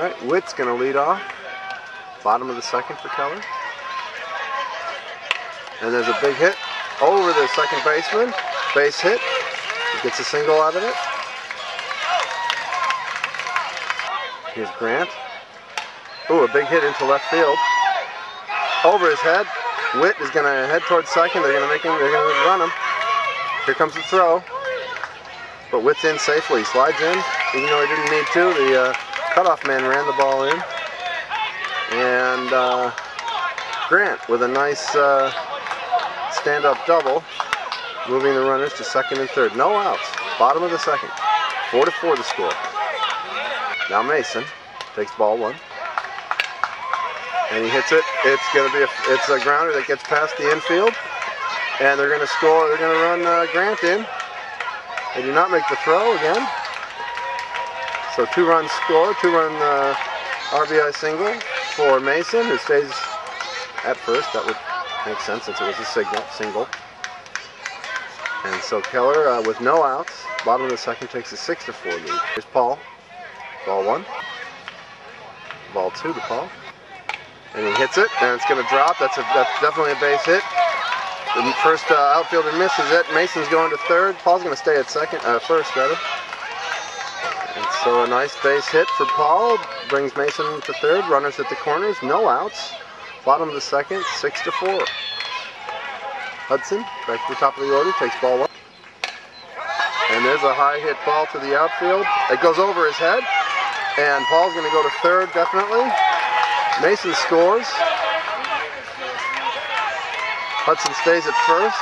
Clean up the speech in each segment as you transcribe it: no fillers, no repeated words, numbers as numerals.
Alright, Witt's going to lead off. Bottom of the second for Keller. And there's a big hit over the second baseman. Base hit. He gets a single out of it. Here's Grant. Ooh, a big hit into left field. Over his head. Witt is going to head towards second. They're going to run him. Here comes the throw. But Witt's in safely. He slides in, even though he didn't need to. The cutoff man ran the ball in. And Grant with a nice stand-up double, moving the runners to second and third. No outs. Bottom of the second. 4-4 the score. Now Mason takes ball one. And he hits it. It's a grounder that gets past the infield. And they're going to score. They're going to run Grant in. They do not make the throw again. So 2-run score, 2-run RBI single for Mason, who stays at first. That would make sense since it was a single. And so Keller, with no outs, bottom of the second, takes a 6-4 lead. Here's Paul. Ball one. Ball two to Paul. And he hits it, and it's going to drop. That's definitely a base hit. The first outfielder misses it. Mason's going to third. Paul's going to stay at first rather. And so a nice base hit for Paul brings Mason to third. Runners at the corners, no outs. Bottom of the second, 6-4. Hudson back to the top of the order, takes ball one. And there's a high hit ball to the outfield. It goes over his head, and Paul's going to go to third definitely. Mason scores. Hudson stays at first.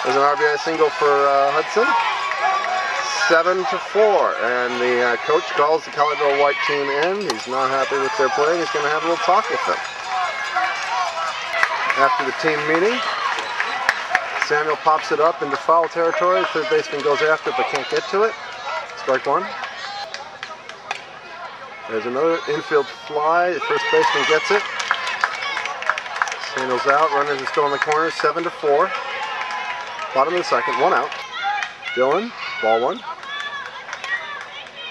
There's an RBI single for Hudson. 7-4, and the coach calls the Colleyville White team in. He's not happy with their play. He's going to have a little talk with them. After the team meeting, Samuel pops it up into foul territory. Third baseman goes after it but can't get to it. Strike one. There's another infield fly. The first baseman gets it. Samuel's out. Runners are still in the corner. 7-4. Bottom of the second. One out. Dillon. Ball one.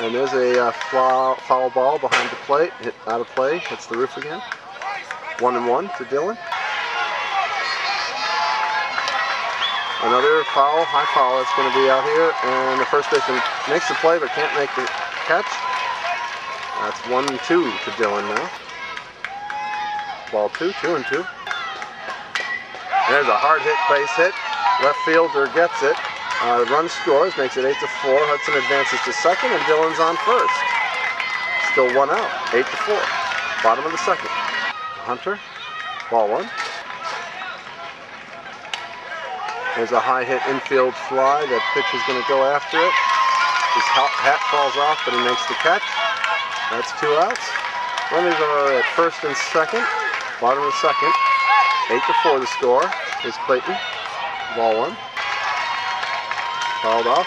And there's a foul ball behind the plate. Hit out of play. Hits the roof again. 1-1 for Dillon. Another foul, high foul that's going to be out here. And the first baseman makes the play but can't make the catch. That's 1-2 to Dillon now. Ball two, 2-2. There's a hard hit, base hit. Left fielder gets it. The run scores, makes it 8-4. Hudson advances to second, and Dillon's on first. Still one out, 8-4. Bottom of the second. Hunter, ball one. There's a high hit infield fly. That pitcher's going to go after it. His hat falls off, but he makes the catch. That's 2 outs. Runners are at first and second. Bottom of the second. 8-4 the score. Here's Clayton. Ball one. Fouled off.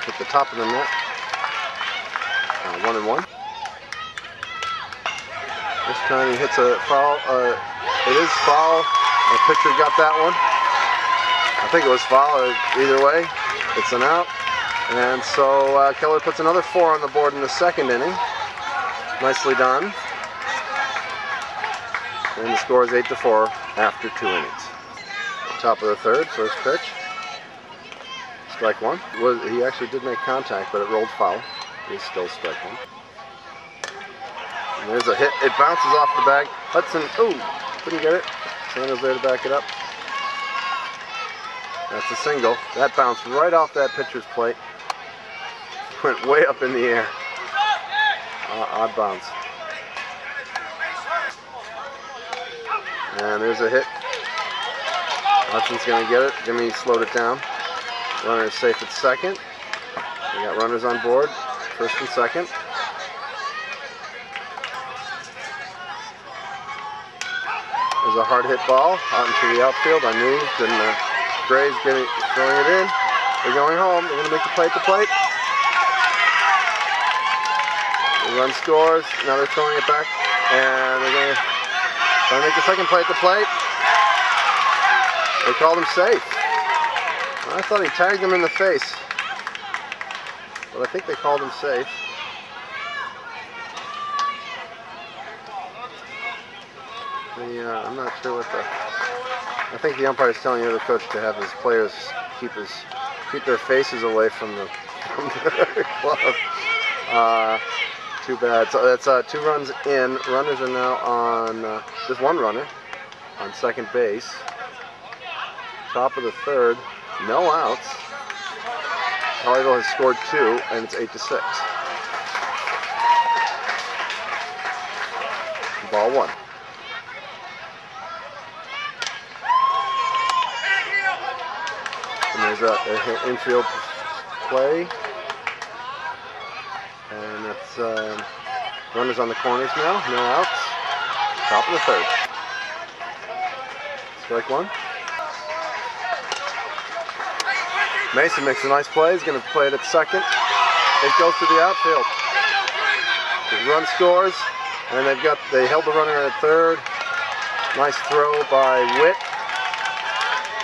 Hit the top of the net. 1-1. This time he hits a foul. It is foul. The pitcher got that one. I think it was foul. Either way, it's an out. And so Keller puts another 4 on the board in the second inning. Nicely done. And the score is 8-4 after 2 innings. Top of the third, first pitch. Strike one. He actually did make contact, but it rolled foul. He's still strike one. And there's a hit. It bounces off the bag. Hudson, ooh, couldn't get it. Samuel's there to back it up. That's a single. That bounced right off that pitcher's plate. Went way up in the air. Odd bounce. And there's a hit. Hudson's going to get it. Jimmy slowed it down. Runner is safe at second. We got runners on board, first and second. There's a hard hit ball out into the outfield. I moved, and Gray's throwing it in. They're going home. They're going to make the play at the plate. The run scores. Now they're throwing it back, and they're going to try to make the second play at the plate. They called him safe. I thought he tagged him in the face, but I think they called him safe. I'm not sure what the. I think the umpire is telling the other coach to have his players keep their faces away from the glove. Too bad. So that's 2 runs in. Runners are now on just 1 runner on second base. Top of the 3rd. No outs. Colleyville has scored 2, and it's 8-6. Ball 1. And there's an infield play. And that's runners on the corners now. No outs. Top of the 3rd. Strike 1. Mason makes a nice play. He's going to play it at second. It goes to the outfield. The run scores, and they held the runner at 3rd. Nice throw by Witt,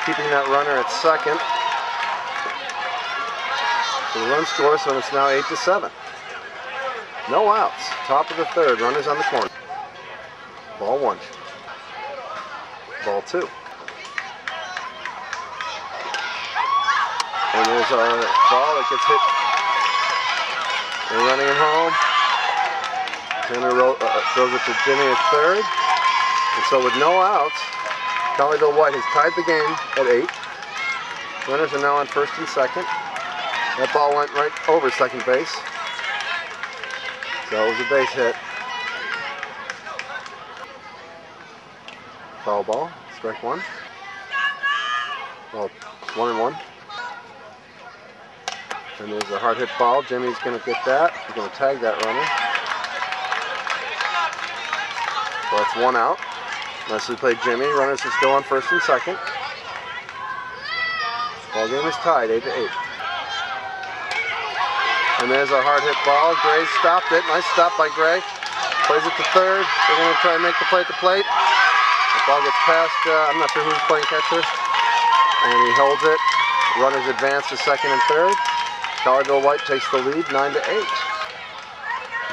keeping that runner at second. So the run scores, so it's now 8-7. No outs. Top of the 3rd. Runners on the corner. Ball 1. Ball 2. And there's a ball that gets hit. They're running it home. Tanner throws it to Jimmy at 3rd. And so with no outs, Colleyville White has tied the game at 8. Runners are now on 1st and 2nd. That ball went right over second base. So it was a base hit. Foul ball. Strike 1. Well, 1-1. And there's a hard hit ball. Jimmy's going to get that. He's going to tag that runner. So that's 1 out. Nicely played, Jimmy. Runners are still on 1st and 2nd. Ball game is tied 8-8. And there's a hard hit ball. Gray stopped it. Nice stop by Gray. Plays it to 3rd. They're going to try and make the play at the plate. The ball gets past, I'm not sure who's playing catcher. And he holds it. Runners advance to 2nd and 3rd. Colleyville White takes the lead, 9-8.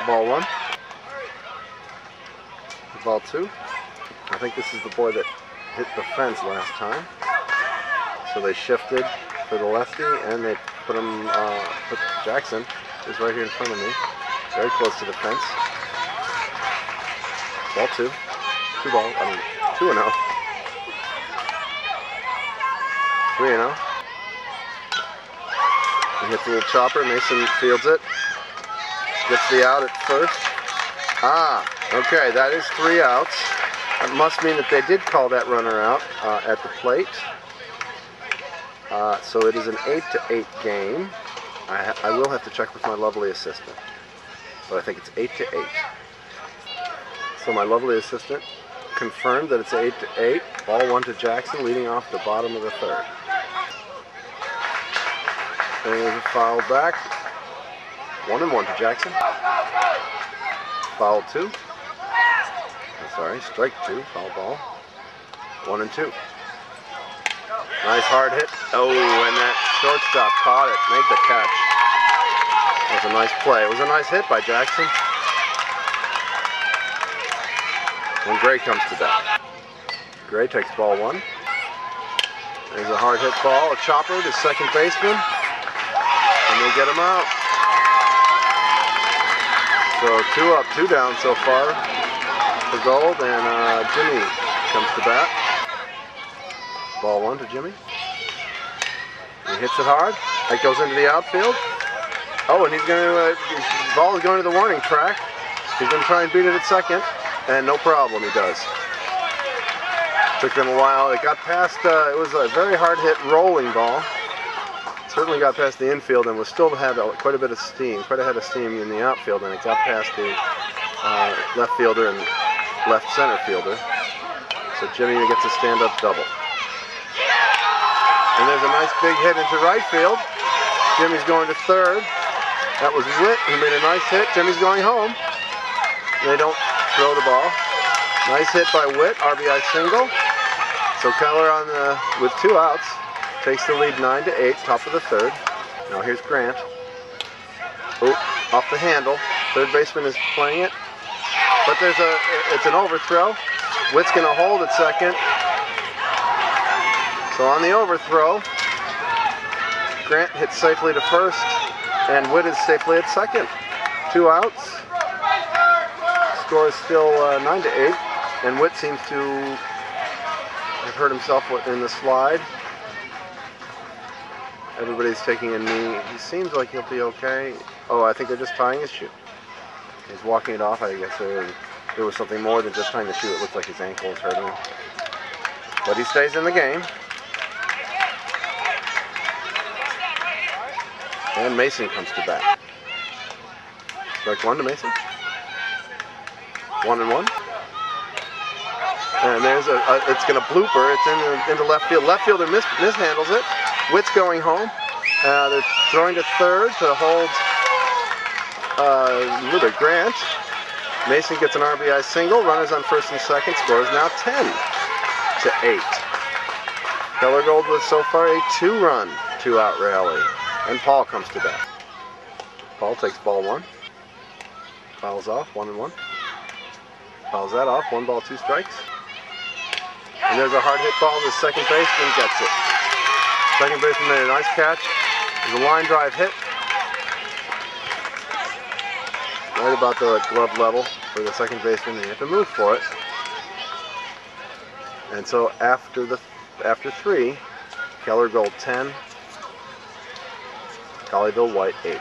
Ball 1. Ball 2. I think this is the boy that hit the fence last time. So they shifted for the lefty, and they put him. Put Jackson is right here in front of me, very close to the fence. Ball 2. 2-0. 3-0. He hits a little chopper. Mason fields it. Gets the out at 1st. Okay, that is 3 outs. That must mean that they did call that runner out at the plate. So it is an 8-8 game. I will have to check with my lovely assistant, but I think it's 8-8. So my lovely assistant confirmed that it's 8-8. Ball 1 to Jackson, leading off the bottom of the 3rd. And there's a foul back. 1-1 to Jackson. Foul 2. Sorry, strike 2. Foul ball. 1-2. Nice hard hit. Oh, and that shortstop caught it. Made the catch. That was a nice play. It was a nice hit by Jackson. And Gray comes to bat. Gray takes ball 1. There's a hard hit ball. A chopper to second baseman. And they get him out. So 2 up, 2 down so far for Gold, and Jimmy comes to bat. Ball 1 to Jimmy. He hits it hard. That goes into the outfield. Oh, and he's going to, ball is going to the warning track. He's going to try and beat it at second, and no problem, he does. Took them a while. It got past, it was a very hard hit rolling ball. Certainly got past the infield and was still had quite a bit of steam, quite a head of steam in the outfield, and it got past the left fielder and left center fielder. So Jimmy gets a stand-up double. And there's a nice big hit into right field. Jimmy's going to 3rd. That was Witt, who made a nice hit. Jimmy's going home. They don't throw the ball. Nice hit by Witt, RBI single. So Keller on with 2 outs. Takes the lead 9-8, top of the 3rd. Now here's Grant. Oh, off the handle. 3rd baseman is playing it. But it's an overthrow. Witt's going to hold at second. So on the overthrow, Grant hits safely to first, and Witt is safely at second. 2 outs. Score is still 9-8, and Witt seems to have hurt himself in the slide. Everybody's taking a knee. He seems like he'll be okay. Oh, I think they're just tying his shoe. He's walking it off. I guess there was something more than just tying the shoe. It looked like his ankle was hurting him. But he stays in the game. And Mason comes to bat. Strike 1 to Mason. 1-1. And there's it's going to blooper. It's into left field. Left fielder mishandles it. Witt's going home. They're throwing to third to hold Grant. Mason gets an RBI single. Runners on first and second. Score is now 10-8. Keller Gold was so far a 2-run, 2-out rally. And Paul comes to bat. Paul takes ball 1. Fouls off, 1-1. Fouls that off, 1 ball, 2 strikes. And there's a hard hit ball to second baseman, gets it. Second baseman made a nice catch. There's a line drive hit. Right about the glove level for the second baseman, and you have to move for it. And so after 3, Keller Gold 10, Colleyville White 8.